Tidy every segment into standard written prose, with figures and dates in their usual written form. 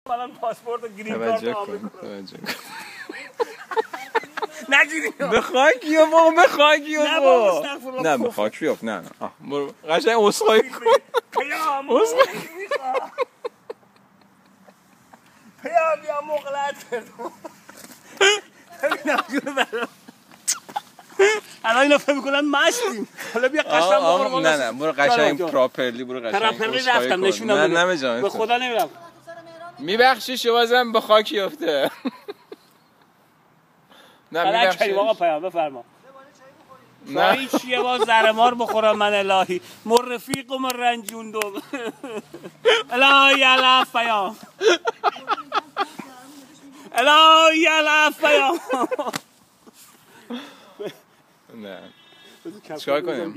الان پاسپورت گرین کارت آمریکا توجه کن نگیری به خاک یا بابا به خاک یا نه بابا استغفرالله نه به خاک بیافت نه برو قشنگ عذرخواهی کن پیام یا مغلط کردم الان اینا فهم میکنن مستیم حالا بیا قشنگ بخور نه برو قشنگ پراپرلی برو قشنگ پراپرلی رفتم نشونم نه به خدا نمیرم میبخشی شوازم به خاک یافته نه میبخشی آقا پیام بفرما چای چیه باز زرمار بخورم من الهی مر رفیق و مر رنجوندم الهی علف پیام الهی علف پیام نه چیکار کنیم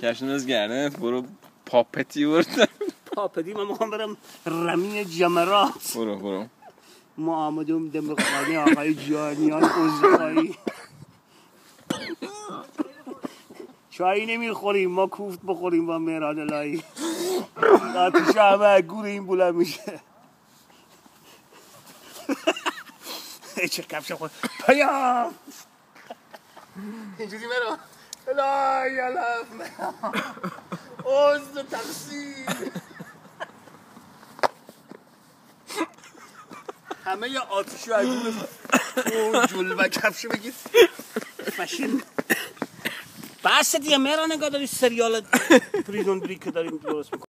کشون از گردنت برو پاپتی برد پاپتی من میخوام برم رمی جمرات برو ما آمدیم دمقانی آقای جانیان عذرخواهی چایی نمیخوریم ما کوفت بخوریم با مهران الهی آتیش همه گور این بلند میشه چه کفش خود پیام اینجوری برو الهی علف عذر تقصیر همه یا آتیشو از اون جلوه کفشو بگیر فشن بس دیگه مهران نگاه داری سریال پریزون بریک داریم درست میکنیم